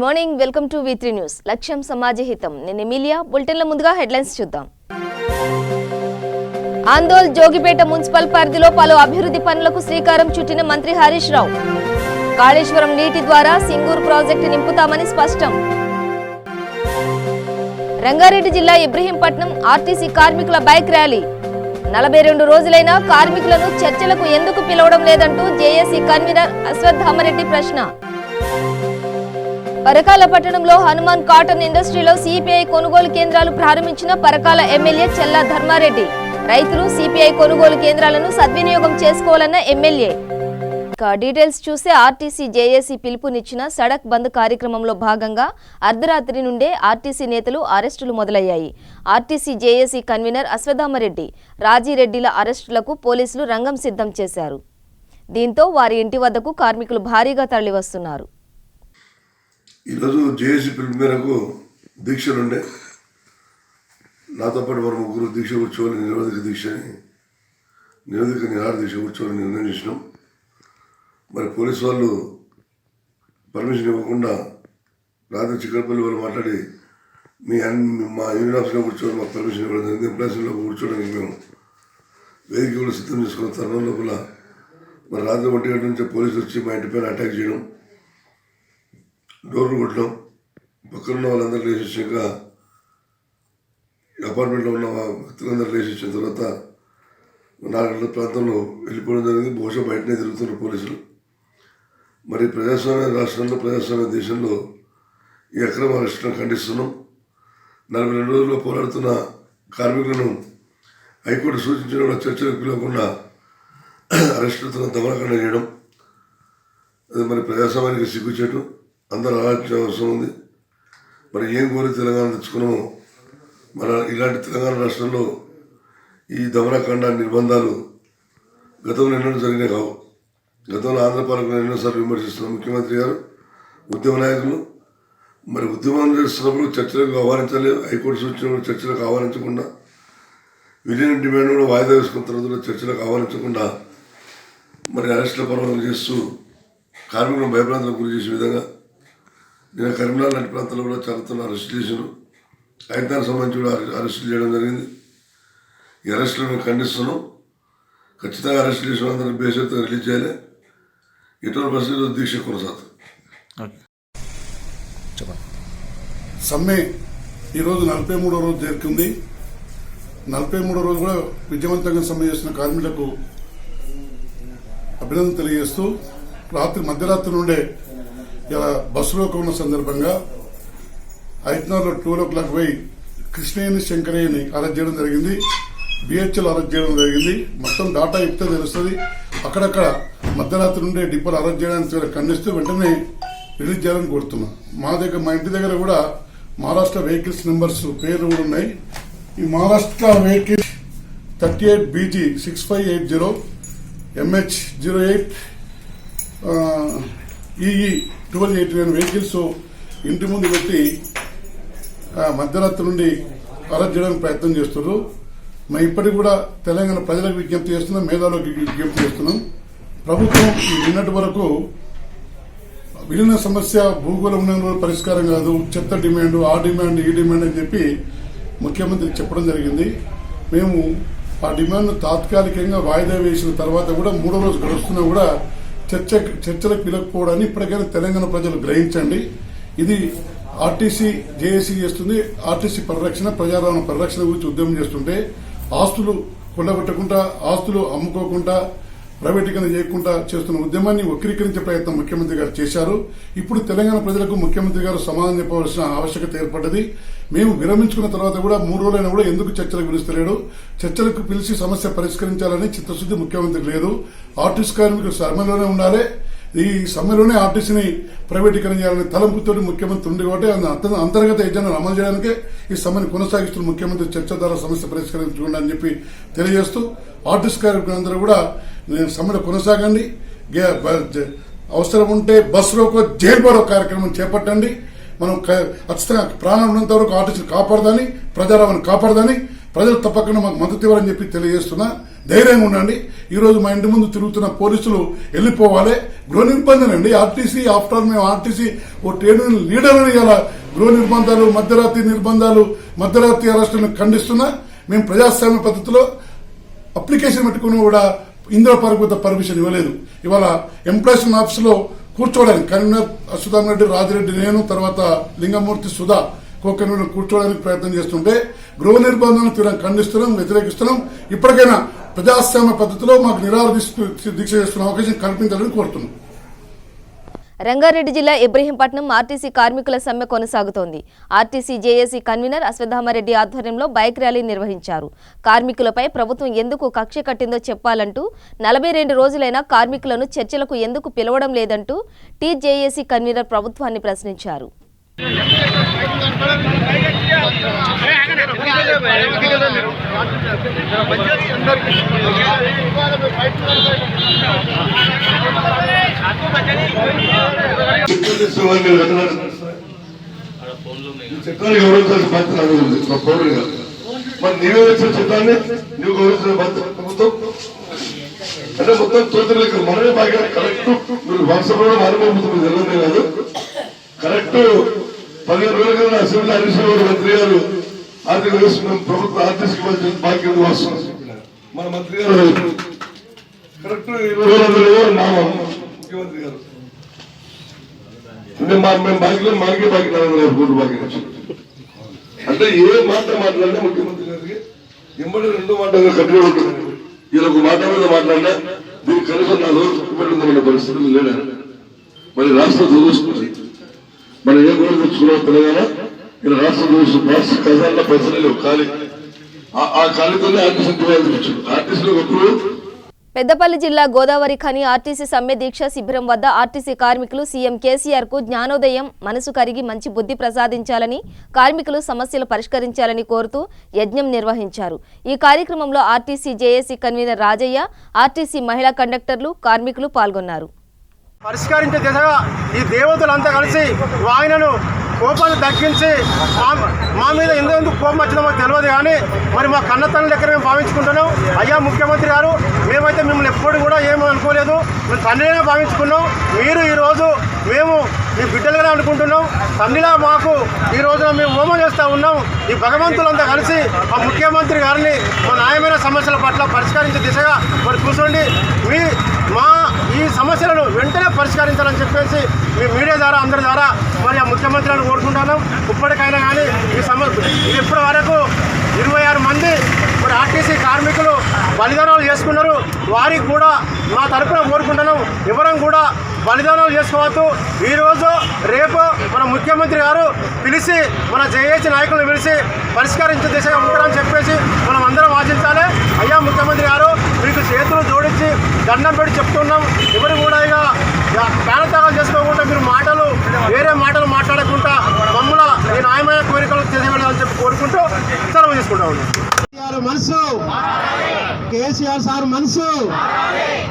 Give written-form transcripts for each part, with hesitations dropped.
Morning, welcome to V3 news. లక్ష్యం సమాజ హితం. నేను ఎమిలియా. బులెటిన్ల ముందుగా హెడ్లైన్స్ చూద్దాం. ఆందోళ్ జోగిపేట మున్సిపల్ పరిధిలో పలు అభివృద్ధి పనులకు శ్రీకారం చుట్టిన మంత్రి హరీష్ రావు. కాళేశ్వరం నీటి ద్వారా సింగూరు ప్రాజెక్టు నింపుతామని స్పష్టం. రంగారెడ్డి జిల్లా ఇబ్రహీంపట్నం ఆర్టీసీ కార్మికుల బైక్ ర్యాలీ. 42 రోజులైనా కార్మికులను చర్చలకు ఎందుకు పిలవడం లేదంటూ జేఏసీ కన్వీనర్ అశ్వత్థామరెడ్డి ప్రశ్న. పరకాల పట్టణంలో హనుమాన్ కాటన్ ఇండస్ట్రీలో సిపిఐ కొనుగోలు కేంద్రాలు ప్రారంభించిన పరకాల ఎమ్మెల్యే చెల్లా ధర్మారెడ్డి. రైతులు సిపిఐ కొనుగోలు కేంద్రాలను సద్వినియోగం చేసుకోవాలన్న ఎమ్మెల్యే. డీటెయిల్స్ చూస్తే ఆర్టీసీ జేఏసీ పిలుపునిచ్చిన సడక్ బంద్ కార్యక్రమంలో భాగంగా అర్ధరాత్రి నుండే ఆర్టీసీ నేతలు అరెస్టులు మొదలయ్యాయి. ఆర్టీసీ జేఏసీ కన్వీనర్ అశ్వత్థామరెడ్డి, రాజిరెడ్డిల అరెస్టులకు పోలీసులు రంగం సిద్ధం చేశారు. దీంతో వారి ఇంటి వద్దకు కార్మికులు భారీగా తరలివస్తున్నారు. ఈరోజు జేఏసీ పిలుపు మేరకు దీక్షలుండే నాతో పాటు వారు ముగ్గురు దీక్ష కూర్చోని నిరోధక నిరాహార దీక్ష కూర్చోని నిర్ణయం చేసినాం. మరి పోలీసు వాళ్ళు పర్మిషన్ ఇవ్వకుండా రాత్రి చిక్కడపల్లి వాళ్ళు మాట్లాడి మా యూనియన్ ఆఫీస్లో కూర్చోని మాకు పర్మిషన్ ఇవ్వడం జరిగింది. ఎంప్లాయీస్లో కూర్చోడానికి మేము వేదిక కూడా సిద్ధం చేసుకున్న తరుణం లోపల మరి రాత్రి 1 గంటల నుంచి పోలీసులు వచ్చి మా ఇంటి పైన అటాక్ చేయడం, డోర్లు కొట్టడం, పక్కనున్న వాళ్ళందరూ లేచేసాక అపార్ట్మెంట్లో ఉన్న వ్యక్తులందరూ లేచేసిన తర్వాత 4 గంటల ప్రాంతంలో వెళ్ళిపోవడం జరిగింది. బహుశా బయటనే తిరుగుతున్నారు పోలీసులు. మరి ప్రజాస్వామ్య రాష్ట్రంలో, ప్రజాస్వామ్య దేశంలో ఈ అక్రమ అరెస్టులను ఖండిస్తున్నాం. 42 రోజుల్లో పోరాడుతున్న కార్మికులను హైకోర్టు సూచించిన చర్చలకు పిలవకుండా అరెస్టులతో దమనకాండ చేయడం, అది మరి ప్రజాస్వామ్యానికి సిగ్గుచేటు. అందరూ ఆలోచించే అవసరం ఉంది. మరి ఏం కోరి తెలంగాణ తెచ్చుకున్నామో, మన ఇలాంటి తెలంగాణ రాష్ట్రంలో ఈ దమనకాండ నిర్బంధాలు గతంలో ఎన్నో జరిగినాయి కావు. గతంలో ఆంధ్ర పాలకులు ఎన్నోసార్లు విమర్శిస్తున్న ముఖ్యమంత్రి గారు, ఉద్యమ నాయకులు మరి ఉద్యమం చేస్తున్నప్పుడు చర్చలకు ఆహ్వానించాలి. హైకోర్టు సూచించినప్పుడు చర్చలకు ఆహ్వానించకుండా, విలీన డిమాండ్ కూడా వాయిదా వేసుకున్న తర్వాత చర్చలకు ఆహ్వానించకుండా మరి అరెస్టుల పర్వం చేస్తూ కార్మికులను భయభ్రాంతులకు గురి చేసే విధంగా నేను కరీంనగర్ లాంటి ప్రాంతాల్లో కూడా చాలా అరెస్ట్ చేశాను. ఆయనకు సంబంధించి కూడా అరెస్టులు చేయడం జరిగింది. ఈ అరెస్టులు మేము ఖండిస్తున్నాం. ఖచ్చితంగా అరెస్ట్ చేసిన అందరినీ బేషరతుగా రిలీజ్ చేయాలి. ఎటువంటి పరిస్థితుల్లో దీక్ష కొనసాగుతుంది. సమ్మె ఈరోజు 43వ రోజు చేరుకుంది. 43వ రోజు కూడా విజయవంతంగా సమ్మె చేసిన కార్మికులకు అభినందన తెలియజేస్తూ మధ్యరాత్రి నుండే ఇలా బస్సు రోకో ఉన్న సందర్భంగా ఐట్నార్లో 12 o'clock పోయి కృష్ణయ్యని, శంకరయ్యని అరెస్ట్ చేయడం జరిగింది. బిహెచ్ఎల్ అరెస్ట్ చేయడం జరిగింది. మొత్తం డాటా ఇస్తే తెలుస్తుంది. అక్కడక్కడ మధ్యరాత్రి నుండే డిపోలు అరెస్ట్ చేయడానికి ఖండిస్తూ వెంటనే రిలీజ్ చేయాలని కోరుతున్నాం. మా ఇంటి దగ్గర కూడా మహారాష్ట్ర వెహికల్స్ నెంబర్స్ పేర్లు కూడా ఉన్నాయి. ఈ Maharashtra vehicle 38BG 6580 MH08 EE 1289 vehicles ఇంటి ముందు పెట్టి మధ్యరాత్రి నుండి అరెస్ట్ చేయడానికి ప్రయత్నం చేస్తున్నారు. మేము ఇప్పటికి కూడా తెలంగాణ ప్రజలకు విజ్ఞప్తి చేస్తున్నాం, మేధావులకు విజ్ఞప్తి చేస్తున్నాం. ప్రభుత్వం నిన్నటి వరకు విలీన సమస్య భూగోళ ఉన్నందులో పరిష్కారం కాదు, చెత్త డిమాండ్, ఆ డిమాండ్, ఈ డిమాండ్ అని చెప్పి ముఖ్యమంత్రి చెప్పడం జరిగింది. మేము ఆ డిమాండ్ తాత్కాలికంగా వాయిదా వేసిన తర్వాత కూడా 3వ రోజు గడుస్తున్నా కూడా చర్చలకు పిలకపోవడాన్ని ఇప్పటికైనా తెలంగాణ ప్రజలు గ్రహించండి. ఇది ఆర్టీసీ జేఏసీ చేస్తుంది. ఆర్టీసీ పరిరక్షణ, ప్రజారవాణా పరిరక్షణ గురించి ఉద్యమం చేస్తుంటే ఆస్తులు కొల్లగొట్టకుండా, ఆస్తులు అమ్ముకోకుండా, ప్రైవేటీకరణ చేయకుండా చేస్తున్న ఉద్యమాన్ని వక్రీకరించే ప్రయత్నం ముఖ్యమంత్రి గారు చేశారు. ఇప్పుడు తెలంగాణ ప్రజలకు ముఖ్యమంత్రి గారు సమాధానం చెప్పవలసిన ఆవశ్యకత ఏర్పడ్డది. మేము విరమించుకున్న తర్వాత కూడా 3 రోజులైనా కూడా ఎందుకు చర్చలకు పిలుస్తలేడు? చర్చలకు పిలిచి సమస్య పరిష్కరించాలని చిత్తశుద్ది ముఖ్యమంత్రికి లేదు. ఆర్టీసీ కార్మికులు సమ్మెలోనే ఉండాలి. ఈ సమ్మెలోనే ఆర్టీసీని ప్రైవేటీకరణ చేయాలని తలంపుతో ముఖ్యమంత్రి ఉంది కాబట్టి అంతర్గత ఎజెండాను అమలు చేయడానికే ఈ సమ్మెను కొనసాగిస్తున్న ముఖ్యమంత్రి చర్చ ద్వారా సమస్య పరిష్కరించుకోండి అని చెప్పి తెలియజేస్తూ ఆర్టీసీ కార్మికులందరూ కూడా సమ్మెను కొనసాగండి. అవసరం ఉంటే బస్ రోకో, జైలు బరో కార్యక్రమం చేపట్టండి. మనం ఖచ్చితంగా ప్రాణం ఉన్నంత వరకు ఆర్టీసీని కాపాడదని, ప్రజారావాన్ని కాపాడదని ప్రజలు తప్పకుండా మాకు మద్దతు ఇవ్వాలని చెప్పి తెలియజేస్తున్నా. ధైర్యంగా ఉండండి. ఈ రోజు మా ఇంటి ముందు తిరుగుతున్న పోలీసులు వెళ్ళిపోవాలి. గృహ నిర్బంధం అండి. ఆర్టీసీ ఆఫ్టర్ ఆల్ మేము ఆర్టీసీ ఓ ట్రేడ్ యూనియన్ లీడర్ అని ఇలా గృహ నిర్బంధాలు, మధ్యరాత్రి అరెస్టులను ఖండిస్తున్నా. మేము ప్రజాస్వామ్య పద్ధతిలో అప్లికేషన్ పెట్టుకుని కూడా ఇందులో పర్మిషన్ ఇవ్వలేదు. ఇవాళ ఎంప్లాయ్మెంట్ ఆఫీస్ లో కూర్చోవడానికి కన్వీనర్ అశ్వథామ రెడ్డి, రాజిరెడ్డి, నేను, తర్వాత లింగమూర్తి, సుధా కన్వీనర్ కూర్చోవడానికి ప్రయత్నం చేస్తుంటే గృహ నిర్బంధాలను తీవ్రంగా ఖండిస్తున్నాం, వ్యతిరేకిస్తున్నాం. ఇప్పటికైనా ప్రజాస్వామ్య పద్ధతిలో మాకు నిరాహార దీక్ష చేస్తున్న అవకాశం కల్పించాలని కోరుతున్నాం. రంగారెడ్డి జిల్లా ఇబ్రహీంపట్నం ఆర్టీసీ కార్మికుల సమ్మె కొనసాగుతోంది. ఆర్టీసీ జేఏసీ కన్వీనర్ అశ్వథామరెడ్డి ఆధ్వర్యంలో బైక్ ర్యాలీ నిర్వహించారు. కార్మికులపై ప్రభుత్వం ఎందుకు కక్ష కట్టిందో చెప్పాలంటూ 42 రోజులైనా కార్మికులను చర్చలకు ఎందుకు పిలవడం లేదంటూ టీజేఏసీ కన్వీనర్ ప్రభుత్వాన్ని ప్రశ్నించారు. చట్టాన్ని గౌరవించాల్సిన బాధ్యత పౌరులు కాదు. మరి నీవే వచ్చిన చట్టాన్ని నువ్వు గౌరవించిన బాధ్యత ప్రభుత్వం అంటే మొత్తం తోతలు మనమే బాగా కరెక్ట్. మీరు వాట్సాప్ మారిపోతుంది తెలియదే కాదు. కరెక్ట్ 15 రోజుల క్రితం అసెంబ్లీ హరీశ్వర మంత్రి గారు ఆర్థిక వ్యవస్థ ప్రభుత్వ ఆర్టీసీకి బాధ్యత వస్తున్నాం. మన మంత్రి గారు కరెక్ట్ 20 రోజులు మా ముఖ్యమంత్రి గారు అంటే మేము బాకీలో మనకే బాకీ 400 కోట్లు బాకీ అంటే ఏ మాట మాట్లాడినా ముఖ్యమంత్రి గారికి ఎంబడి 2 మాటలు కట్టి ఉంటుంది. ఇలా ఒక మాట మీద మాట్లాడినా దీనికి కనీసం 4 రోజులు పెట్టుకుందామనే పరిస్థితులు లేడా. మరి రాష్ట్రం చదువుకుంది మనం ఏం కూడా తెచ్చుకున్నాం తెలంగాణ. ఇలా రాష్ట్రం చదువు ఖజానా పైసలు లేవు. ఖాళీ ఆ ఖాళీతోనే ఆర్టీసీ తెచ్చాడు. ఆర్టీసీలో ఒకప్పుడు పెద్దపల్లి జిల్లా గోదావరి ఖని ఆర్టీసీ సమ్మె దీక్ష శిబిరం వద్ద ఆర్టీసీ కార్మికులు సీఎం కేసీఆర్ కు జ్ఞానోదయం, మనసు కరిగి మంచి బుద్ధి ప్రసాదించాలని, కార్మికులు సమస్యలు పరిష్కరించాలని కోరుతూ యజ్ఞం నిర్వహించారు. ఈ కార్యక్రమంలో RTC JAC convener Rajaiah, RTC మహిళా కండక్టర్లు, కార్మికులు పాల్గొన్నారు. పరిష్కరించే దిశగా ఈ దేవతలంతా కలిసి ఆయనను కోపాన్ని తగ్గించి మా మీద ఎందుకు కోపం వచ్చిందో మాకు తెలియదు. కానీ మరి మా కన్నతనం లెక్క మేము భావించుకుంటున్నాం. అయ్యా ముఖ్యమంత్రి గారు, మేమైతే మిమ్మల్ని ఎప్పుడు కూడా ఏమీ అనుకోలేదు, మేము తండ్రిగానే భావించుకున్నాం. మీరు ఈరోజు మేము మీ బిడ్డలుగానే అనుకుంటున్నాం. తండ్రిలా మాకు ఈ రోజున మేము హోమం చేస్తూ ఉన్నాం. ఈ భగవంతులంతా కలిసి మా ముఖ్యమంత్రి గారిని మా న్యాయమైన సమస్యల పట్ల పరిష్కరించే దిశగా మరి కూర్చోండి. మా ఈ సమస్యలను వెంటనే పరిష్కరించాలని చెప్పేసి మీ మీడియా ద్వారా అందరి ద్వారా మరి ఆ ముఖ్యమంత్రిని కోరుకుంటున్నాం. ఇప్పటికైనా కానీ ఈ సమస్య ఇప్పటి వరకు 26 మంది మరి ఆర్టీసీ కార్మికులు బలిదానాలు చేసుకున్నారు. వారికి కూడా మా తరఫున కోరుకుంటున్నాం, ఎవరం కూడా బలిదానాలు చేసుకోవద్దు. ఈరోజు రేపు మన ముఖ్యమంత్రి గారు పిలిచి మన జేఏసీ నాయకులను పిలిచి పరిష్కరించే దిశగా ఉంటారని చెప్పేసి మనం అందరం ఆశించాలి. అయ్యా ముఖ్యమంత్రి గారు, మీకు చేతులు జోడించి దండం పెట్టి చెప్తున్నాం. ఎవరు కూడా ఇక పేదత్యాగాలు చేసుకోకుండా మీరు వేరే మాటలు మాట్లాడకుండా మమ్మల్ని ఈ న్యాయమైన కోరికలు తెలియవాలని చెప్పి కోరుకుంటూ సెలవు తీసుకుంటా ఉన్నాం. మనసు కేసీఆర్ సార్ మనసు,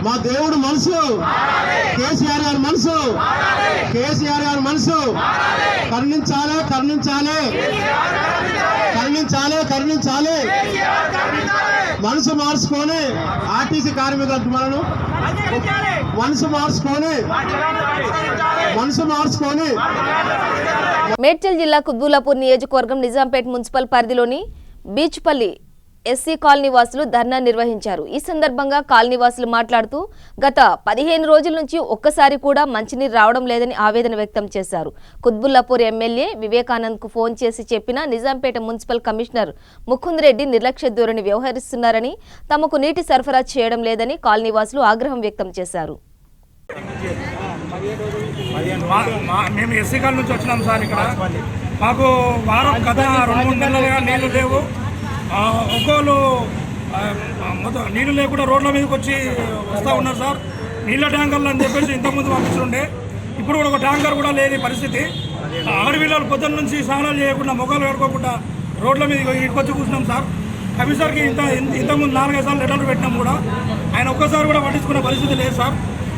మా దేవుడు మనసు, కేసీఆర్ గారి మనసు, కేసీఆర్ గారి మనసు కరుణించాలి, కరుణించాలి, కరుణించాలి, కరుణించాలి. మనసు మార్చుకొని ఆర్టీసీ కార్మికులకు మనను మనసు మార్చుకొని మేడ్చల్ జిల్లా కుత్బుల్లాపూర్ నియోజకవర్గం నిజాంపేట్ మున్సిపల్ పరిధిలోని బీచ్పల్లి ఎస్సీ కాలనీ వాసులు ధర్నా నిర్వహించారు. ఈ సందర్భంగా కాలనీ వాసులు మాట్లాడుతూ గత 15 రోజుల నుంచి ఒక్కసారి కూడా మంచినీరు రావడం లేదని ఆవేదన వ్యక్తం చేశారు. కుత్బుల్లాపూర్ ఎమ్మెల్యే వివేకానంద్ కు ఫోన్ చేసి చెప్పినా నిజాంపేట మున్సిపల్ కమిషనర్ ముకుంద్ రెడ్డి నిర్లక్ష్య ధోరణి వ్యవహరిస్తున్నారని, తమకు నీటి సరఫరా చేయడం లేదని కాలనీ వాసులు ఆగ్రహం వ్యక్తం చేశారు. మేము ఎస్సీ కాలనీ నుంచి వచ్చినాం సార్. ఇక్కడ మాకు వారం గత 2-3 నెలలుగా నీళ్లు లేవు. ఒక్కోళ్ళు మొత్తం నీళ్లు లేకుండా రోడ్ల మీదకి వచ్చి వస్తూ ఉన్నారు సార్. నీళ్ళ ట్యాంకర్లు అని చెప్పేసి ఇంతకుముందు పంపిస్తుండే, ఇప్పుడు కూడా ఒక ట్యాంకర్ కూడా లేని పరిస్థితి. ఆడపిల్లలు పొద్దున్న నుంచి స్నానాలు చేయకుండా, మొక్కలు కడుకోకుండా రోడ్ల మీద ఇటుకొచ్చి కూర్చున్నాం సార్. కమిషనర్కి ఇంతకుముందు 4-5 సార్లు లెటర్లు పెట్టినాం కూడా, ఆయన ఒక్కసారి కూడా పట్టించుకునే పరిస్థితి లేదు సార్.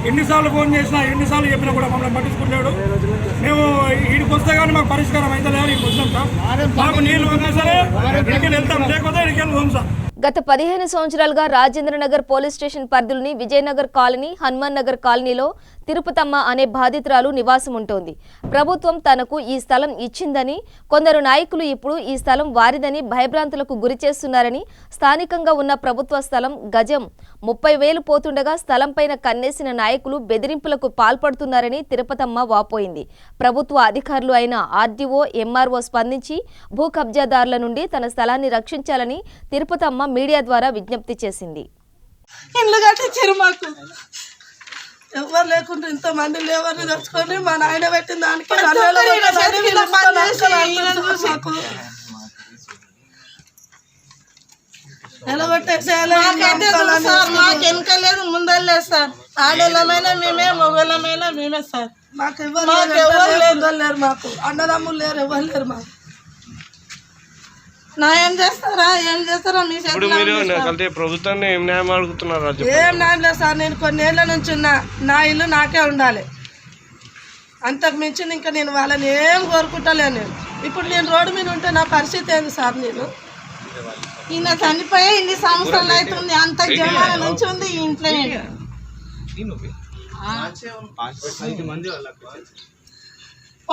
ఎన్నిసార్లు ఫోన్ చేసినా ఎన్నిసార్లు చెప్పినా కూడా మమ్మల్ని పట్టించుకుంటాడు. మేము వీడికి వస్తే కానీ మాకు పరిష్కారం అయితే లేదు. ఇక్కడికి వచ్చినాం సార్, మాకు నీళ్ళు ఉన్నా సరే ఇక్కడికి వెళ్తాం, లేకపోతే ఇక్కడికి పోం సార్. గత 15 సంవత్సరాలుగా రాజేంద్రనగర్ పోలీస్ స్టేషన్ పరిధిలోని విజయనగర్ కాలనీ, హనుమాన్ నగర్ కాలనీలో తిరుపతమ్మ అనే బాధితురాలు నివాసం ఉంటుంది. ప్రభుత్వం తనకు ఈ స్థలం ఇచ్చిందని, కొందరు నాయకులు ఇప్పుడు ఈ స్థలం వారిదని భయభ్రాంతులకు గురి చేస్తున్నారని, స్థానికంగా ఉన్న ప్రభుత్వ స్థలం గజం 30,000 పోతుండగా స్థలంపైన కన్నేసిన నాయకులు బెదిరింపులకు పాల్పడుతున్నారని తిరుపతమ్మ వాపోయింది. ప్రభుత్వ అధికారులు అయిన ఆర్డీఓ, ఎంఆర్ఓ స్పందించి భూ కబ్జాదారుల నుండి తన స్థలాన్ని రక్షించాలని తిరుపతమ్మ మీడియా ద్వారా విజ్ఞప్తి చేసింది. ఇల్లు కట్టించారు మాకు, ఎవరు లేకుండా ఇంతమంది లేవని తెచ్చుకొని మా నాయన పెట్టిన దానికి మాకు వెనకలేదు ముందలేదు సార్. ఆడోళ్ళమైనా మేమే, మొగోళ్ళమైనా మేమే సార్. మాకు ఎవరు లేరు, మాకు అన్నదమ్ములు లేరు, ఎవరు లేరు. మాకు న్యాయం చేస్తారా, ఏం చేస్తారా? మీ ప్రభుత్వాన్ని ఏం న్యాయం అడుగుతున్నారు? ఏం న్యాయం లేదు సార్. నేను కొన్ని ఏళ్ళ నుంచి ఉన్నా, నా ఇల్లు నాకే ఉండాలి. అంతకు మించి ఇంకా నేను వాళ్ళని ఏం కోరుకుంటలేను. నేను ఇప్పుడు నేను రోడ్డు మీద ఉంటే నా పరిస్థితి ఏంది సార్? నేను ఈయన చనిపోయే ఇన్ని సంవత్సరాలు అవుతుంది, అంత జమాన నుంచి ఉంది ఈ ఇంట్లో.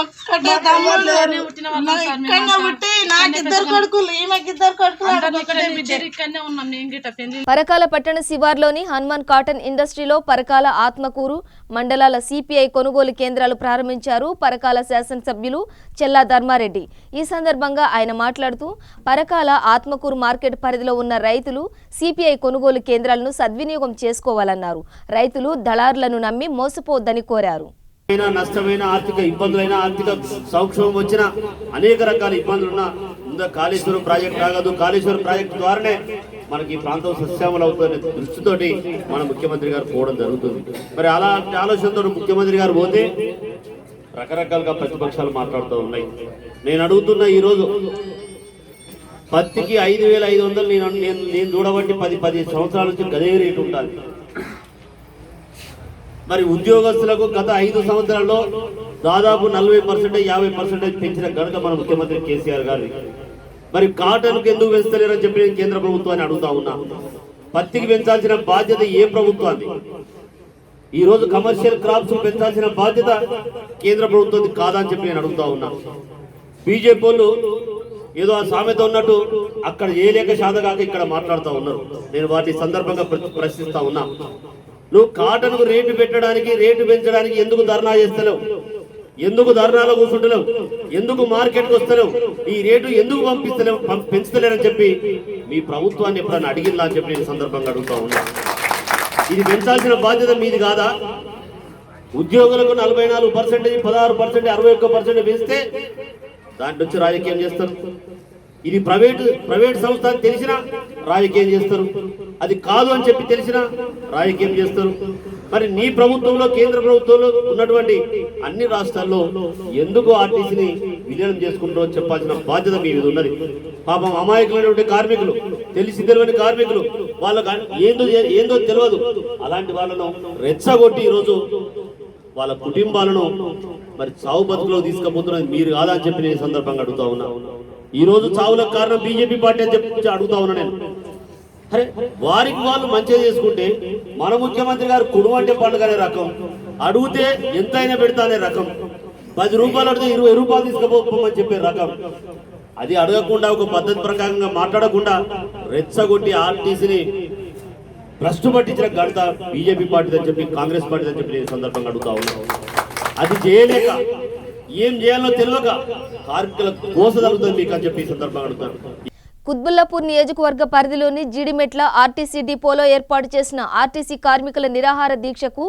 ఒక్కటే తమ్ముళ్ళు ఇక్కడనే పుట్టి నాకు 2 కొడుకులు, ఈమెకి 2 కొడుకులు. పరకాల పట్టణ శివార్లోని హనుమాన్ కాటన్ ఇండస్ట్రీలో పరకాల, ఆత్మకూరు మండలాల సిపిఐ కొనుగోలు కేంద్రాలు ప్రారంభించారు పరకాల శాసనసభ్యులు చెల్లా ధర్మారెడ్డి. ఈ సందర్భంగా ఆయన మాట్లాడుతూ పరకాల, ఆత్మకూరు మార్కెట్ పరిధిలో ఉన్న రైతులు సిపిఐ కొనుగోలు కేంద్రాలను సద్వినియోగం చేసుకోవాలన్నారు. రైతులు దళారులను నమ్మి మోసపోవద్దని కోరారు. నష్టమైన, ఆర్థిక ఇబ్బందులైన, ఆర్థిక సంక్షోభం వచ్చిన, అనేక రకాల ఇబ్బందులున్నా ముందు కాళేశ్వరం ప్రాజెక్ట్ రాగదు. కాళేశ్వరం ప్రాజెక్టు ద్వారానే మనకి ఈ ప్రాంతం సస్యామలు అవుతున్న దృష్టితోటి మన ముఖ్యమంత్రి గారు పోవడం జరుగుతుంది. మరి అలాంటి ఆలోచనతో ముఖ్యమంత్రి గారు పోతే రకరకాలుగా ప్రతిపక్షాలు మాట్లాడుతూ ఉన్నాయి. నేను అడుగుతున్నా, ఈరోజు పత్తికి 5,500 నేను చూడబట్టి 10 సంవత్సరాల నుంచి గదే రేటు ఉండాలి. మరి ఉద్యోగస్తులకు గత 5 సంవత్సరాల్లో దాదాపు 40%, 50% పెంచిన ఘనత మన ముఖ్యమంత్రి కేసీఆర్ గారి. మరి కాటన్కు ఎందుకు పెంచలేరని చెప్పి నేను కేంద్ర ప్రభుత్వాన్ని అడుగుతా ఉన్నా. పత్తికి పెంచాల్సిన బాధ్యత ఏ ప్రభుత్వాన్ని? ఈ రోజు కమర్షియల్ క్రాప్స్ పెంచాల్సిన బాధ్యత కేంద్ర ప్రభుత్వం కాదా అని చెప్పి నేను అడుగుతా ఉన్నా. బీజేపీ వాళ్ళు ఏదో ఆ సామెత ఉన్నట్టు అక్కడ చేయలేక శాతగాక ఇక్కడ మాట్లాడుతూ ఉన్నారు. నేను వాటి సందర్భంగా ప్రశ్నిస్తా ఉన్నా. నువ్వు కాటన్కు రేటు పెట్టడానికి, రేటు పెంచడానికి ఎందుకు ధర్నా చేస్తలేవు? ఎందుకు ధర్నాలో కూర్చుంటలేవు? ఎందుకు మార్కెట్కి వస్తలేవు? ఈ రేటు ఎందుకు పెంచుతలేరని చెప్పి మీ ప్రభుత్వాన్ని ఎప్పుడన్నా అడిగిందా అని చెప్పి నేను సందర్భంగా అడుగుతా ఉన్నా. ఇది పెంచాల్సిన బాధ్యత మీది కాదా? ఉద్యోగులకు 44%, 16%, 61% పెంచితే దాంట్లో వచ్చి రాజకీయం చేస్తారు. ఇది ప్రైవేట్ సంస్థ అని తెలిసినా రాజకీయం చేస్తారు. అది కాదు అని చెప్పి తెలిసినా రాజకీయం చేస్తారు. మరి నీ ప్రభుత్వంలో, కేంద్ర ప్రభుత్వంలో ఉన్నటువంటి అన్ని రాష్ట్రాల్లో ఎందుకు ఆర్టీసీని విలీనం చేసుకుంటారో చెప్పాల్సిన బాధ్యత మీ మీద ఉన్నది. పాపం అమాయకులైనటువంటి కార్మికులు, తెలిసి తెలియని కార్మికులు, వాళ్ళకు ఏందో తెలియదు. అలాంటి వాళ్ళను రెచ్చగొట్టి ఈరోజు వాళ్ళ కుటుంబాలను మరి చావు బతుకులో తీసుకుపోతున్నది మీరు కాదా అని చెప్పి నేను సందర్భంగా అడుగుతా ఉన్నా. ఈ రోజు చావులకు కారణం బీజేపీ పార్టీ అని చెప్పి అడుగుతా ఉన్నా నేను. అరే, వారికి వాళ్ళు మంచిగా చేసుకుంటే మన ముఖ్యమంత్రి గారు కుడుము అంటే పండుగ అనే రకం, అడిగితే ఎంతైనా పెడతా అనే రకం, 10 రూపాయలు అడిగితే 20 రూపాయలు తీసుకుపోమని చెప్పే రకం. అది అడగకుండా, ఒక పద్ధతి ప్రకారంగా మాట్లాడకుండా రెచ్చగొట్టి ఆర్టీసీని భ్రష్టు పట్టించిన ఘనత బీజేపీ పార్టీ అని చెప్పి, కాంగ్రెస్ పార్టీ అని చెప్పి నేను సందర్భంగా అడుగుతా ఉన్నాను. అది చేయలేక, ఏం చేయాలో తెలియక కార్మికుల కోస జరుగుతుంది మీకు అని చెప్పి సందర్భంగా అడుగుతాను. కుత్బుల్లాపూర్ నియోజకవర్గ పరిధిలోని జీడిమెట్ల ఆర్టీసీ డిపోలో ఏర్పాటు చేసిన ఆర్టీసీ కార్మికుల నిరాహార దీక్షకు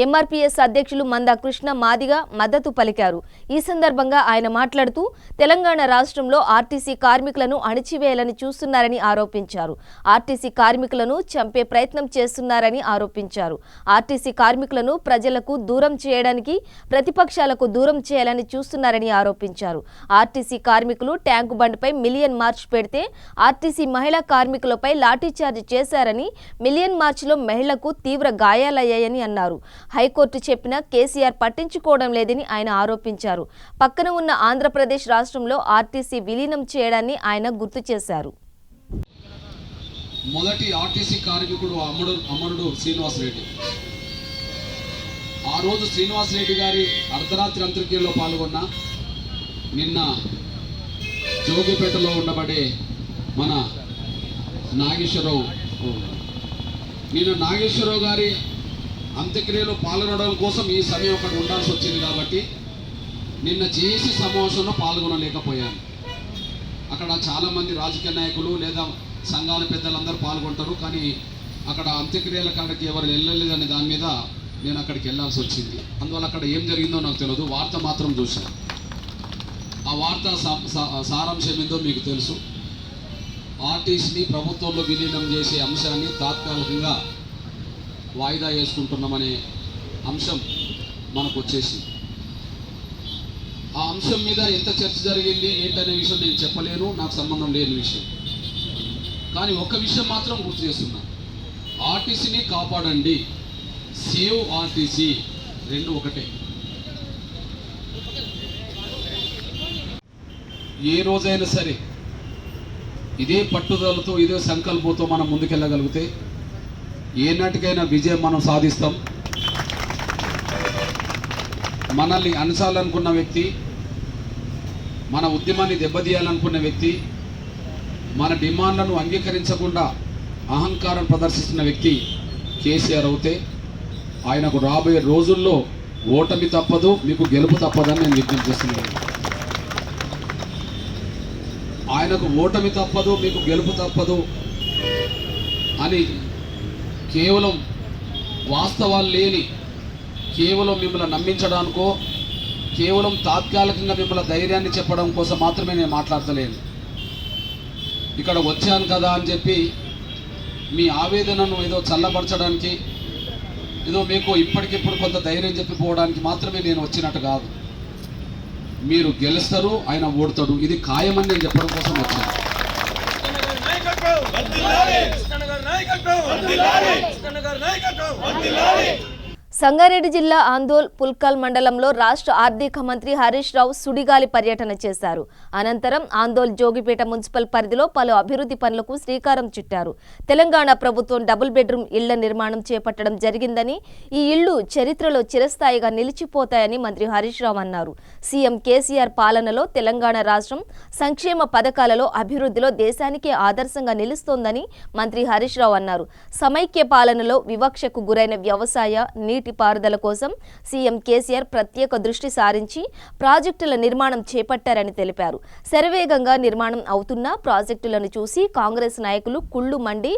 ఎంఆర్పీఎస్ అధ్యక్షులు మందా కృష్ణ మాదిగ మద్దతు పలికారు. ఈ సందర్భంగా ఆయన మాట్లాడుతూ తెలంగాణ రాష్ట్రంలో ఆర్టీసీ కార్మికులను అణిచివేయాలని చూస్తున్నారని ఆరోపించారు. ఆర్టీసీ కార్మికులను చంపే ప్రయత్నం చేస్తున్నారని ఆరోపించారు. ఆర్టీసీ కార్మికులను ప్రజలకు దూరం చేయడానికి, ప్రతిపక్షాలకు దూరం చేయాలని చూస్తున్నారని ఆరోపించారు. ఆర్టీసీ కార్మికులు ట్యాంకు బండ్పై మిలియన్ మార్చ్ పెడితే ఆర్టీసీ మహిళా కార్మికులపై లాఠీచార్జ్ చేశారని, మిలియన్ మార్చిలో మహిళకు తీవ్ర గాయాలయ్యాయని అన్నారు. హైకోర్టు చెప్పినా కేసీఆర్ పట్టించుకోవడం లేదని ఆయన ఆరోపించారు. పక్కన ఉన్న ఆంధ్రప్రదేశ్ రాష్ట్రంలో ఆర్టీసీ విలీనం చేయడాన్ని ఆయన గుర్తు చేశారు. మొదటి ఆర్టీసీ కార్మికుడు అమరుడు శ్రీనివాసరెడ్డి. ఆ రోజు శ్రీనివాసరెడ్డి గారి అర్ధరాత్రి అంత్యక్రియలో పాల్గొన్న నిన్న జోగిపేటలో ఉండబడే మన నాగేశ్వరరావు గారి అంత్యక్రియలో పాల్గొనడం కోసం ఈ సమయం అక్కడ ఉండాల్సి వచ్చింది కాబట్టి నిన్న జేఏసీ సమావేశంలో పాల్గొనలేకపోయాను. అక్కడ చాలామంది రాజకీయ నాయకులు లేదా సంఘాల పెద్దలందరూ పాల్గొంటారు, కానీ అక్కడ అంత్యక్రియల కాడికి ఎవరు వెళ్ళలేదనే దాని మీద నేను అక్కడికి వెళ్ళాల్సి వచ్చింది. అందువల్ల అక్కడ ఏం జరిగిందో నాకు తెలియదు, వార్త మాత్రం చూశాను. ఆ వార్త సారాంశం ఏందో మీకు తెలుసు. ఆర్టీసీని ప్రభుత్వంలో విలీనం చేసే అంశాన్ని తాత్కాలికంగా వాయిదా వేసుకుంటున్నామనే అంశం మనకు వచ్చేసింది. ఆ అంశం మీద ఎంత చర్చ జరిగింది ఏంటనే విషయం నేను చెప్పలేను, నాకు సంబంధం లేని విషయం. కానీ ఒక్క విషయం మాత్రం గుర్తు చేస్తున్నా, ఆర్టీసీని కాపాడండి, సేవ్ ఆర్టీసీ, రెండు ఒకటే. ఏ రోజైనా సరే ఇదే పట్టుదలతో ఇదే సంకల్పంతో మనం ముందుకెళ్ళగలిగితే ఏనాటికైనా విజయం మనం సాధిస్తాం. మనల్ని అణచాలనుకున్న వ్యక్తి, మన ఉద్యమాన్ని దెబ్బతీయాలనుకున్న వ్యక్తి, మన డిమాండ్లను అంగీకరించకుండా అహంకారం ప్రదర్శిస్తున్న వ్యక్తి కేసీఆర్ అవుతే ఆయనకు రాబోయే రోజుల్లో ఓటమి తప్పదు, మీకు గెలుపు తప్పదని నేను విజ్ఞప్తి చేస్తున్నాను. ఆయనకు ఓటమి తప్పదు, మీకు గెలుపు తప్పదు అని కేవలం వాస్తవాలు లేని, కేవలం మిమ్మల్ని నమ్మించడానికో, కేవలం తాత్కాలికంగా మిమ్మల్ని ధైర్యాన్ని చెప్పడం కోసం మాత్రమే నేను మాట్లాడతలేను. ఇక్కడ వచ్చాను కదా అని చెప్పి మీ ఆవేదనను ఏదో చల్లబరచడానికి, ఏదో మీకు ఇప్పటికిప్పుడు కొంత ధైర్యం చెప్పిపోవడానికి మాత్రమే నేను వచ్చినట్టు కాదు. మీరు గెలుస్తారు, ఆయన ఓడతాడు, ఇది ఖాయమని నేను చెప్పడం కోసం వచ్చాను. సంగారెడ్డి జిల్లా ఆందోల్ పుల్కల్ మండలంలో రాష్ట్ర ఆర్థిక మంత్రి హరీష్ రావు సుడిగాలి పర్యటన చేశారు. అనంతరం ఆందోల్ జోగిపేట మున్సిపల్ పరిధిలో పలు అభివృద్ధి పనులకు శ్రీకారం చుట్టారు. తెలంగాణ ప్రభుత్వం డబుల్ బెడ్రూమ్ ఇళ్ల నిర్మాణం చేపట్టడం జరిగిందని, ఈ ఇళ్లు చరిత్రలో చిరస్థాయిగా నిలిచిపోతాయని మంత్రి హరీష్ రావు అన్నారు. సీఎం కేసీఆర్ పాలనలో తెలంగాణ రాష్ట్రం సంక్షేమ పథకాలలో అభివృద్ధిలో దేశానికే ఆదర్శంగా నిలుస్తోందని మంత్రి హరీష్ రావు అన్నారు. సమైక్య పాలనలో వివక్షకు గురైన వ్యవసాయ, నీటి పారుదల కోసం సీఎం కేసీఆర్ ప్రత్యేక దృష్టి సారించి ప్రాజెక్టుల నిర్మాణం చేపట్టారని తెలిపారు. శరవేగంగా నిర్మాణం అవుతున్న ప్రాజెక్టులను చూసి కాంగ్రెస్ నాయకులు కుళ్లు మండి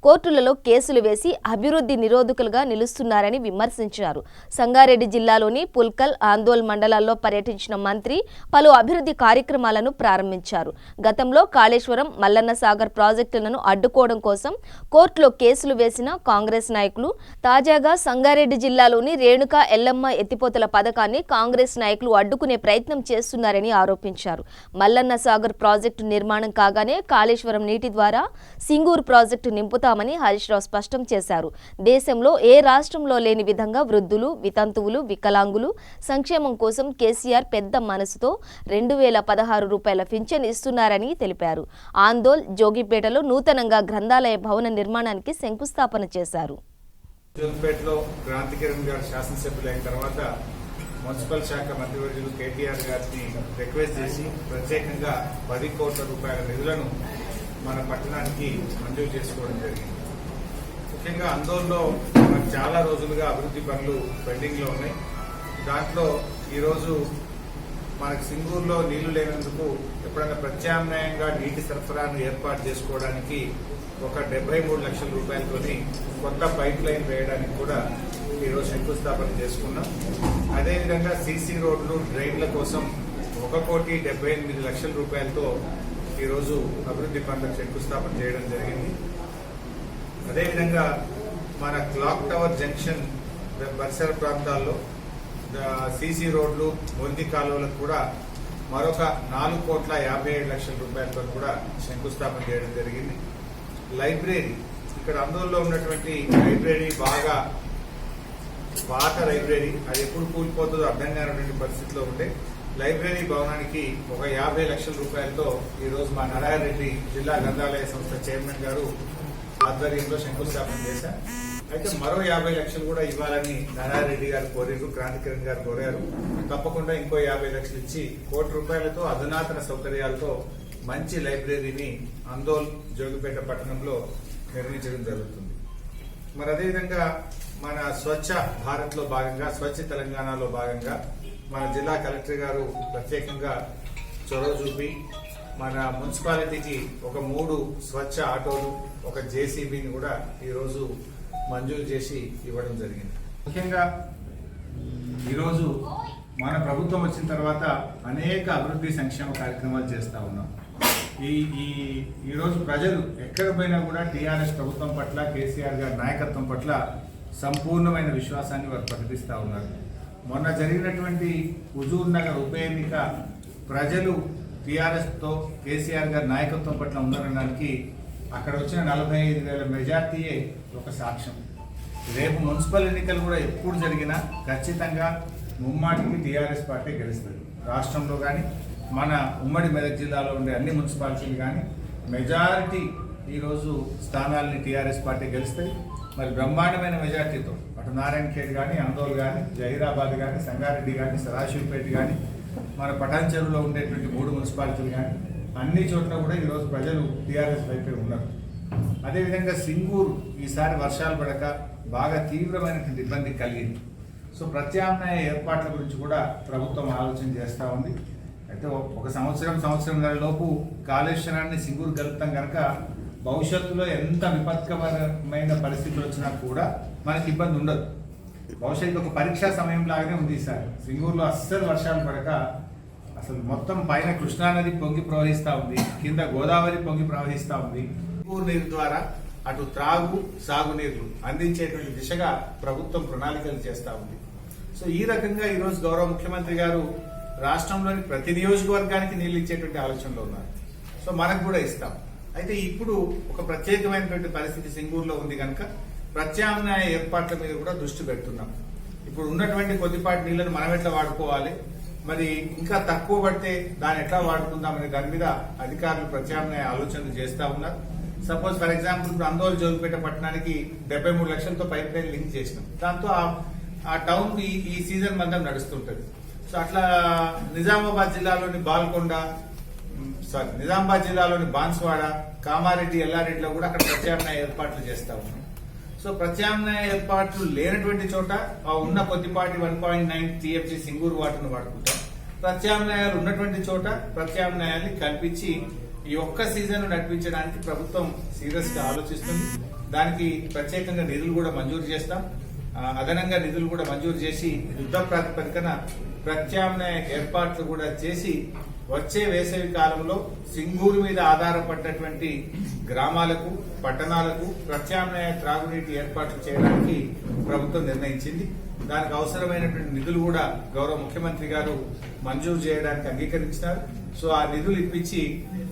కోర్టులలో కేసులు వేసి అభివృద్ధి నిరోధకులుగా నిలుస్తున్నారని విమర్శించారు. సంగారెడ్డి జిల్లాలోని పుల్కల్, ఆందోల్ మండలాల్లో పర్యటించిన మంత్రి పలు అభివృద్ధి కార్యక్రమాలను ప్రారంభించారు. గతంలో కాళేశ్వరం, మల్లన్న సాగర్ ప్రాజెక్టులను అడ్డుకోవడం కోసం కోర్టులో కేసులు వేసిన కాంగ్రెస్ నాయకులు తాజాగా సంగారెడ్డి జిల్లాలోని రేణుకా ఎల్లమ్మ ఎత్తిపోతల పథకాన్ని కాంగ్రెస్ నాయకులు అడ్డుకునే ప్రయత్నం చేస్తున్నారని ఆరోపించారు. మల్లన్న సాగర్ ప్రాజెక్టు నిర్మాణం కాగానే కాళేశ్వరం నీటి ద్వారా సింగూరు ప్రాజెక్టు నింపుతామని హరీష్ రావు స్పష్టం చేశారు. దేశంలో ఏ రాష్ట్రంలో లేని విధంగా వృద్ధులు, వితంతువులు, వికలాంగులు సంక్షేమం కోసం కేసీఆర్ పెద్ద మనసుతో 2016 రూపాయల పింఛన్ ఇస్తున్నారని తెలిపారు. ఆందోల్, జోగిపేటలో నూతనంగా గ్రంథాలయ భవన నిర్మాణానికి శంకుస్థాపన చేశారు. జోగిపేటలో క్రాంతి కిరణ్ గారు శాసనసభ్యులు అయిన తర్వాత మున్సిపల్ శాఖ మంత్రివర్యులు కేటీఆర్ గారిని రిక్వెస్ట్ చేసి ప్రత్యేకంగా 10 కోట్ల రూపాయల నిధులను మన పట్టణానికి మంజూరు చేసుకోవడం జరిగింది. ముఖ్యంగా ఆందోళనలో మనకు చాలా రోజులుగా అభివృద్ధి పనులు పెండింగ్ లో ఉన్నాయి. దాంట్లో ఈరోజు మనకు సింగూరులో నీళ్లు లేనందుకు ఎప్పుడైనా ప్రత్యామ్నాయంగా నీటి సరఫరాను ఏర్పాటు చేసుకోవడానికి ఒక 73 లక్షల రూపాయలతోని కొత్త పైప్ లైన్ వేయడానికి కూడా ఈరోజు శంకుస్థాపన చేసుకున్నాం. అదేవిధంగా సీసీ రోడ్లు, డ్రైన్ల కోసం 1,78 లక్షల రూపాయలతో ఈరోజు అభివృద్ధి పనులకు శంకుస్థాపన చేయడం జరిగింది. అదేవిధంగా మన క్లాక్ టవర్ జంక్షన్ పరిసర ప్రాంతాల్లో సీసీ రోడ్లు, మొంది కాలువలకు కూడా మరొక 4,57,00,000 రూపాయలతో కూడా శంకుస్థాపన చేయడం జరిగింది. లైబ్రరీ, ఇక్కడ అందులో ఉన్నటువంటి లైబ్రరీ బాగా పాత లైబ్రరీ, అది ఎప్పుడు కూలిపోతుందో అర్థం కానటువంటి పరిస్థితిలో ఉండే లైబ్రరీ భవనానికి ఒక 50 లక్షల రూపాయలతో ఈరోజు మా నారాయణ రెడ్డి జిల్లా గ్రంథాలయ సంస్థ చైర్మన్ గారు ఆధ్వర్యంలో శంకుస్థాపన చేశారు. అయితే మరో 50 లక్షలు కూడా ఇవ్వాలని నారాయణ రెడ్డి గారు కోరారు, క్రాంతికిరణ్ గారు కోరారు. తప్పకుండా ఇంకో 50 లక్షలు ఇచ్చి ₹1,00,00,000 అధునాతన సౌకర్యాలతో మంచి లైబ్రరీని అందోల్ జోగిపేట పట్టణంలో నిర్మించడం జరుగుతుంది. మరి అదేవిధంగా మన స్వచ్ఛ భారత్ లో భాగంగా, స్వచ్ఛ తెలంగాణలో భాగంగా మన జిల్లా కలెక్టర్ గారు ప్రత్యేకంగా చొరవ చూపి మన మున్సిపాలిటీకి ఒక 3 స్వచ్ఛ ఆటోలు, ఒక జేసీబీని కూడా ఈరోజు మంజూరు చేసి ఇవ్వడం జరిగింది. ముఖ్యంగా ఈరోజు మన ప్రభుత్వం వచ్చిన తర్వాత అనేక అభివృద్ధి సంక్షేమ కార్యక్రమాలు చేస్తూ ఉన్నాం. ఈరోజు ప్రజలు ఎక్కడ పోయినా కూడా టీఆర్ఎస్ ప్రభుత్వం పట్ల, కేసీఆర్ గారి నాయకత్వం పట్ల సంపూర్ణమైన విశ్వాసాన్ని వారు ప్రకటిస్తూ ఉన్నారు. మొన్న జరిగినటువంటి హుజూర్ నగర్ ఉప ఎన్నిక ప్రజలు టీఆర్ఎస్తో, కేసీఆర్ గారి నాయకత్వం పట్ల ఉందనడానికి అక్కడ వచ్చిన 45,000 మెజార్టీయే ఒక సాక్ష్యం. రేపు మున్సిపల్ ఎన్నికలు కూడా ఎప్పుడు జరిగినా ఖచ్చితంగా ముమ్మాటికి టీఆర్ఎస్ పార్టీ గెలుస్తుంది. రాష్ట్రంలో కానీ మన ఉమ్మడి మెదక్ జిల్లాలో ఉండే అన్ని మున్సిపాలిటీలు కానీ మెజారిటీ ఈరోజు స్థానాలని టీఆర్ఎస్ పార్టీ గెలుస్తుంది. మరి బ్రహ్మాండమైన మెజార్టీతో అటు నారాయణఖేడ్ కానీ, అందోల్ కానీ, జహీరాబాద్ కానీ, సంగారెడ్డి కానీ, సదాశివపేట కానీ, మన పటాన్ చెరువులో ఉండేటువంటి 3 మున్సిపాలిటీలు కానీ అన్ని చోట్ల కూడా ఈరోజు ప్రజలు టీఆర్ఎస్ వైపే ఉన్నారు. అదేవిధంగా సింగూరు ఈసారి వర్షాలు పడక బాగా తీవ్రమైనటువంటి ఇబ్బంది కలిగింది. సో ప్రత్యామ్నాయ ఏర్పాట్ల గురించి కూడా ప్రభుత్వం ఆలోచన చేస్తూ ఉంది. అయితే ఒక సంవత్సరం లోపు కాళేశ్వరాన్ని సింగూరు కలుపుతాం కనుక భవిష్యత్తులో ఎంత విపత్కరమైన పరిస్థితులు వచ్చినా కూడా మనకి ఇబ్బంది ఉండదు. భవిష్యత్తు ఒక పరీక్షా సమయం లాగానే ఉంది ఈసారి. సింగూరులో అస్సలు వర్షాలు పడక అసలు మొత్తం పైన కృష్ణానది పొంగి ప్రవహిస్తూ ఉంది, కింద గోదావరి పొంగి ప్రవహిస్తూ ఉంది. సింగూరు నీరు ద్వారా అటు త్రాగు, సాగునీరు అందించేటువంటి దిశగా ప్రభుత్వం ప్రణాళికలు చేస్తూ ఉంది. సో ఈ రకంగా ఈరోజు గౌరవ ముఖ్యమంత్రి గారు రాష్ట్రంలోని ప్రతి నియోజకవర్గానికి నీళ్లు ఇచ్చేటువంటి ఆలోచనలో ఉన్నారు. సో మనకు కూడా ఇస్తాం. అయితే ఇప్పుడు ఒక ప్రత్యేకమైనటువంటి పరిస్థితి సింగూరులో ఉంది కనుక ప్రత్యామ్నాయ ఏర్పాట్ల మీద కూడా దృష్టి పెడుతున్నాం. ఇప్పుడు ఉన్నటువంటి కొద్దిపాటి నీళ్లను మనం ఎట్లా వాడుకోవాలి, మరి ఇంకా తక్కువ పడితే దాన్ని ఎట్లా వాడుకుందామనే దాని మీద అధికారులు ప్రత్యామ్నాయ ఆలోచనలు చేస్తూ ఉన్నారు. సపోజ్ ఫర్ ఎగ్జాంపుల్ ఇప్పుడు అందోల్ జోగిపేట పట్టణానికి 73 లక్షలతో పైప్ లైన్ లింక్ చేసినాం. దాంతో ఆ టౌన్ ఈ సీజన్ మందం నడుస్తుంటది. సో అట్లా నిజామాబాద్ జిల్లాలోని బాన్స్వాడ, కామారెడ్డి, ఎల్లారెడ్డిలో కూడా అక్కడ ప్రత్యామ్నాయ ఏర్పాట్లు చేస్తా ఉన్నాం. సో ప్రత్యామ్నాయ ఏర్పాట్లు లేనటువంటి చోట ఉన్న కొద్దిపాటి 1.9 TFG సింగూరు వాటర్ను వాడుకుంటాం. ప్రత్యామ్నాయాలు ఉన్నటువంటి చోట ప్రత్యామ్నాయాన్ని కల్పించి ఈ ఒక్క సీజన్ నడిపించడానికి ప్రభుత్వం సీరియస్ గా ఆలోచిస్తుంది. దానికి ప్రత్యేకంగా నిధులు కూడా మంజూరు చేస్తాం. అదనంగా నిధులు కూడా మంజూరు చేసి యుద్ధ ప్రాతిపదికన ప్రత్యామ్నాయ ఏర్పాట్లు కూడా చేసి వచ్చే వేసవి కాలంలో సింగూరు మీద ఆధారపడ్డటువంటి గ్రామాలకు, పట్టణాలకు ప్రత్యామ్నాయ త్రాగునీటి ఏర్పాట్లు చేయడానికి ప్రభుత్వం నిర్ణయించింది. దానికి అవసరమైనటువంటి నిధులు కూడా గౌరవ ముఖ్యమంత్రి గారు మంజూరు చేయడానికి అంగీకరించినారు. సో ఆ నిధులు ఇప్పించి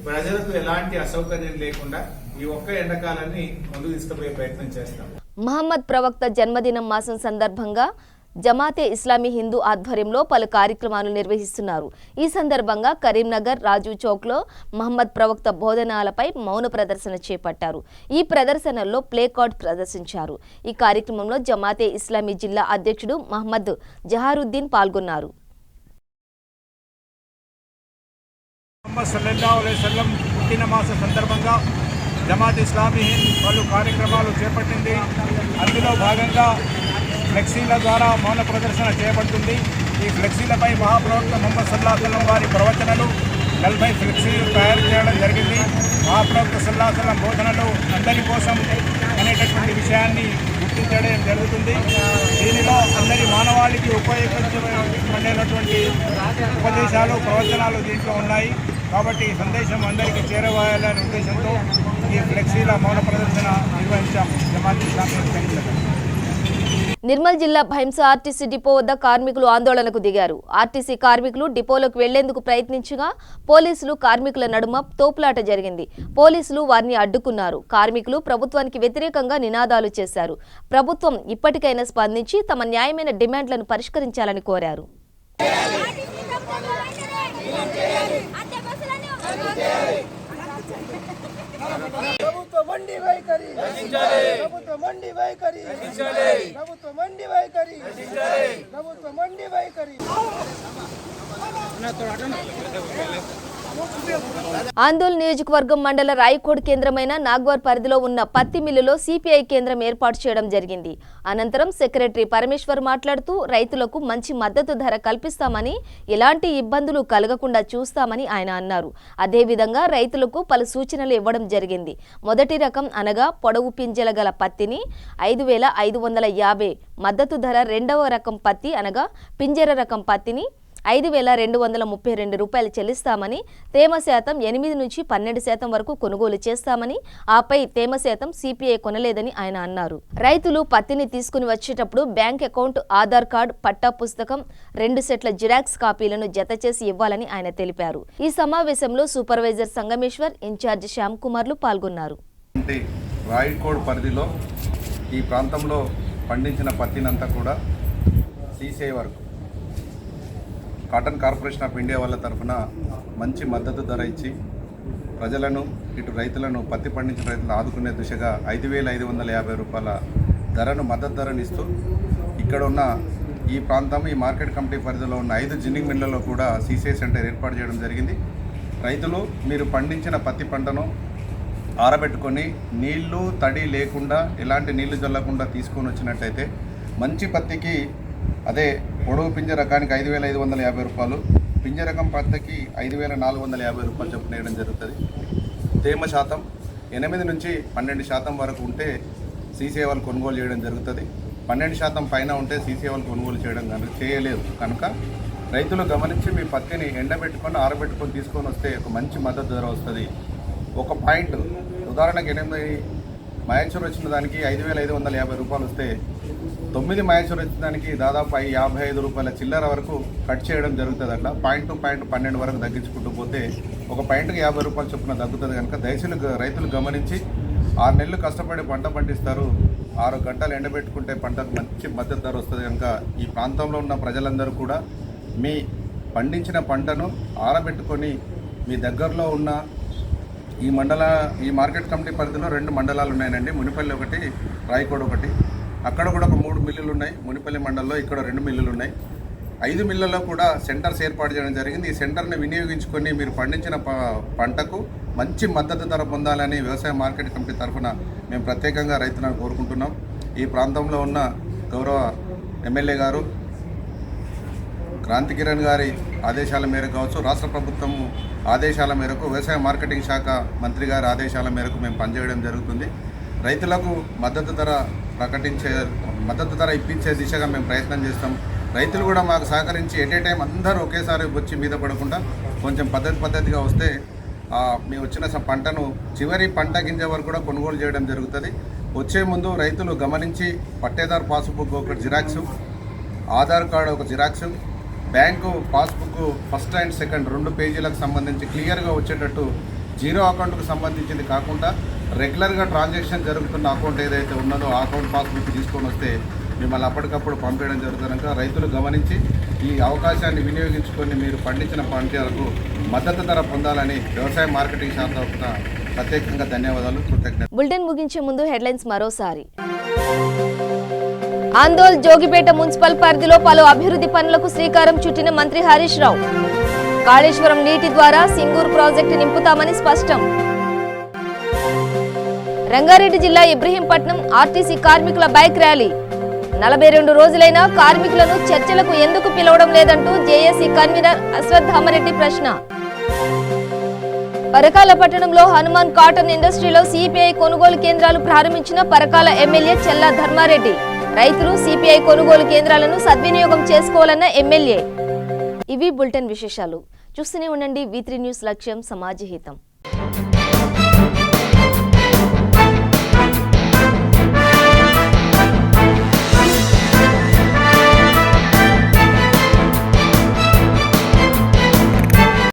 ప్రజలకు ఎలాంటి అసౌకర్యం లేకుండా ఈ ఒక్క ఎండాకాలాన్ని ముందుకు తీసుకుపోయే ప్రయత్నం చేస్తాం. మహమ్మద్ ప్రవక్త జన్మదినం మాసం సందర్భంగా జమాతే ఇస్లామీ హిందూ ఆధ్వర్యంలో పలు కార్యక్రమాలు నిర్వహిస్తున్నారు. ఈ సందర్భంగా కరీంనగర్ రాజు చౌక్లో మహమ్మద్ ప్రవక్త బోధనాలపై మౌన ప్రదర్శన చేపట్టారు. ఈ ప్రదర్శనలో ప్లే కార్డ్ ప్రదర్శించారు. ఈ కార్యక్రమంలో జమాతే ఇస్లామీ జిల్లా అధ్యక్షుడు మహమ్మద్ జహారుద్దీన్ పాల్గొన్నారు. పుట్టిన మాస సందర్భంగా జమాత్ ఇస్లామీ హింద్ పలు కార్యక్రమాలు చేపట్టింది. అందులో భాగంగా ఫ్లెక్సీల ద్వారా మౌన ప్రదర్శన చేయబడుతుంది. ఈ ఫ్లెక్సీలపై మహాప్రవక్త ముహమ్మద్ సల్లల్లాహు అలైహి వసల్లం వారి ప్రవచనాలు 40 ఫ్లెక్సీలు తయారు చేయడం జరిగింది. మహాప్రవక్త సల్లల్లాహు అలైహి వసల్లం బోధనలు అందరి కోసం అనేటటువంటి విషయాన్ని గుర్తించడం జరుగుతుంది. దీనిలో అందరి మానవాళికి ఉపయోగించబడేటటువంటి ఉపదేశాలు, ప్రవచనాలు దీంట్లో ఉన్నాయి. కాబట్టి ఈ సందేశం అందరికీ చేరవేయాలనే ఉద్దేశంతో ఈ ఫ్లెక్సీల మౌన ప్రదర్శన నిర్వహించాము. జమాత్ ఇస్లామీ హింద్ నిర్మల్ జిల్లా భైంస ఆర్టీసీ డిపో వద్ద కార్మికులు ఆందోళనకు దిగారు. ఆర్టీసీ కార్మికులు డిపోలోకి వెళ్లేందుకు ప్రయత్నించగా పోలీసులు కార్మికుల నడుమ తోపులాట జరిగింది. పోలీసులు వారిని అడ్డుకున్నారు. కార్మికులు ప్రభుత్వానికి వ్యతిరేకంగా నినాదాలు చేశారు. ప్రభుత్వం ఇప్పటికైనా స్పందించి తమ న్యాయమైన డిమాండ్లను పరిష్కరించాలని కోరారు. ఆందోళన నియోజకవర్గం మండల రాయకోడ్ కేంద్రమైన నాగ్వార్ పరిధిలో ఉన్న పత్తి మిల్లులో సిపిఐ కేంద్రం ఏర్పాటు చేయడం జరిగింది. అనంతరం సెక్రటరీ పరమేశ్వర్ మాట్లాడుతూ రైతులకు మంచి మద్దతు ధర కల్పిస్తామని, ఎలాంటి ఇబ్బందులు కలగకుండా చూస్తామని ఆయన అన్నారు. అదేవిధంగా రైతులకు పలు సూచనలు ఇవ్వడం జరిగింది. మొదటి రకం అనగా పొడవు పింజల గల పత్తిని 5,550 మద్దతు ధర, రెండవ రకం పత్తి అనగా పింజర రకం పత్తిని 5,232 రూపాయలు చెల్లిస్తామని, తేమ శాతం 8 నుంచి 12% వరకు కొనుగోలు చేస్తామని, ఆపై తేమ శాతం సిపిఐ కొనలేదని ఆయన అన్నారు. రైతులు పత్తిని తీసుకుని వచ్చేటప్పుడు బ్యాంక్ అకౌంట్, ఆధార్ కార్డు, పట్టా పుస్తకం, 2 సెట్ల జిరాక్స్ కాపీలను జత చేసి ఇవ్వాలని ఆయన తెలిపారు. ఈ సమావేశంలో సూపర్వైజర్ సంగమేశ్వర్, ఇన్ఛార్జ్ శ్యామ్ కుమార్లు పాల్గొన్నారు. రాయకోడ్ పరిధిలో ఈ ప్రాంతంలో పండించిన పత్తినంతా కూడా సిసిఐ వరకు కాటన్ కార్పొరేషన్ ఆఫ్ ఇండియా వాళ్ళ తరఫున మంచి మద్దతు ధర ఇచ్చి ప్రజలను, ఇటు రైతులను, పత్తి పండించిన రైతులను ఆదుకునే దిశగా 5,550 రూపాయల ధరను, మద్దతు ధరను ఇస్తూ ఇక్కడ ఉన్న ఈ ప్రాంతం, ఈ మార్కెట్ కమిటీ పరిధిలో ఉన్న 5 జిన్నింగ్ మిల్లుల్లో కూడా సిసిఐ సెంటర్ ఏర్పాటు చేయడం జరిగింది. రైతులు మీరు పండించిన పత్తి పంటను ఆరబెట్టుకొని నీళ్లు తడి లేకుండా, ఎలాంటి నీళ్లు జల్లకుండా తీసుకొని వచ్చినట్టయితే మంచి పత్తికి అదే పొడవు పింజ రకానికి 5,550 రూపాయలు, పింజ రకం పత్తికి 5,450 రూపాయలు చొప్పున వేయడం జరుగుతుంది. తేమ శాతం 8 నుంచి 12% వరకు ఉంటే సిసిఐ వాళ్ళు కొనుగోలు చేయడం జరుగుతుంది. 12% పైన ఉంటే సిసిఐ వాళ్ళు కొనుగోలు చేయలేదు కనుక రైతులు గమనించి మీ పత్తిని ఎండబెట్టుకొని, ఆరబెట్టుకొని తీసుకొని వస్తే ఒక మంచి మద్దతు ధర వస్తుంది. ఒక పాయింట్ ఉదాహరణకు 8 మ్యాచూర్ వచ్చిన దానికి 5,550 రూపాయలు వస్తే 9 మ్యాచూర్ వచ్చిన దానికి దాదాపు 55 రూపాయల చిల్లర వరకు కట్ చేయడం జరుగుతుంది. అట్లా పాయింట్ టు పాయింట్ 12 వరకు తగ్గించుకుంటూ పోతే ఒక పాయింట్కి 50 రూపాయలు చొప్పున తగ్గుతుంది. కనుక దయచేసి రైతులు గమనించి 6 నెలలు కష్టపడి పంట పండిస్తారు, 6 గంటలు ఎండబెట్టుకుంటే పంటకు మంచి మద్దతు ధర వస్తుంది. కనుక ఈ ప్రాంతంలో ఉన్న ప్రజలందరూ కూడా మీ పండించిన పంటను ఆరబెట్టుకొని మీ దగ్గరలో ఉన్న ఈ మార్కెట్ కమిటీ పరిధిలో 2 మండలాలు ఉన్నాయండి. మునిపల్లి ఒకటి, రాయకోడ్ ఒకటి. అక్కడ కూడా ఒక 3 మిల్లులు ఉన్నాయి. మునిపల్లి మండలంలో ఇక్కడ 2 మిల్లులు ఉన్నాయి. 5 మిల్లుల్లో కూడా సెంటర్స్ ఏర్పాటు చేయడం జరిగింది. ఈ సెంటర్ని వినియోగించుకొని మీరు పండించిన పంటకు మంచి మద్దతు ధర పొందాలని వ్యవసాయ మార్కెట్ కమిటీ తరఫున మేము ప్రత్యేకంగా రైతులను కోరుకుంటున్నాం. ఈ ప్రాంతంలో ఉన్న గౌరవ ఎమ్మెల్యే గారు క్రాంతి కిరణ్ గారి ఆదేశాల మేరకు కావచ్చు, రాష్ట్ర ప్రభుత్వం ఆదేశాల మేరకు, వ్యవసాయ మార్కెటింగ్ శాఖ మంత్రి గారి ఆదేశాల మేరకు మేము పనిచేయడం జరుగుతుంది. రైతులకు మద్దతు ధర ఇప్పించే దిశగా మేము ప్రయత్నం చేస్తాం. రైతులు కూడా మాకు సహకరించి ఎట్ ఏ టైం అందరూ ఒకేసారి వచ్చి మీద పడకుండా కొంచెం పద్ధతిగా వస్తే మేము వచ్చిన పంటను చివరి పంట గింజ వరకు కూడా కొనుగోలు చేయడం జరుగుతుంది. వచ్చే ముందు రైతులు గమనించి పట్టేదారు పాస్బుక్ ఒక జిరాక్సు, ఆధార్ కార్డు ఒక xerox, bank passbook first and second 2 పేజీలకు సంబంధించి క్లియర్గా వచ్చేటట్టు, జీరో అకౌంట్కు సంబంధించింది కాకుండా రెగ్యులర్గా ట్రాన్సాక్షన్ జరుగుతున్న అకౌంట్ ఏదైతే ఉన్నదో ఆ అకౌంట్ పాస్బుక్ తీసుకొని వస్తే మిమ్మల్ని అప్పటికప్పుడు పంపించడం జరుగుతుంది. కనుక రైతులు గమనించి ఈ అవకాశాన్ని వినియోగించుకొని మీరు పండించిన పంటలకు మద్దతు ధర పొందాలని వ్యవసాయ మార్కెటింగ్ శాఖ తరఫున ప్రత్యేకంగా ధన్యవాదాలు, కృతజ్ఞతలు. బులెటిన్ ముగించే ముందు హెడ్లైన్స్ మరోసారి. ఆందోళ్ జోగిపేట మున్సిపల్ పరిధిలో పలు అభివృద్ధి పనులకు శ్రీకారం చుట్టిన మంత్రి హరీష్ రావు. కాళేశ్వరం నీటి ద్వారా సింగూరు ప్రాజెక్టు నింపుతామని స్పష్టం. రంగారెడ్డి జిల్లా ఇబ్రహీంపట్నం ఆర్టీసీ కార్మికుల బైక్ ర్యాలీ. 42 రోజులైనా కార్మికులను చర్చలకు ఎందుకు పిలవడం లేదంటూ జేఏసీ కన్వీనర్ అశ్వత్థామరెడ్డి ప్రశ్న. పరకాల పట్టణంలో హనుమాన్ కాటన్ ఇండస్ట్రీలో సిపిఐ కొనుగోలు కేంద్రాలు ప్రారంభించిన పరకాల ఎమ్మెల్యే చెల్లా ధర్మారెడ్డి. రైతులు సిపిఐ కొనుగోలు కేంద్రాలను సద్వినియోగం చేసుకోవాలన్న ఎమ్మెల్యే. ఇవి బులెటిన్ విశేషాలు. చూస్తూనే ఉండండి V3 న్యూస్, లక్ష్యం సమాజహితం.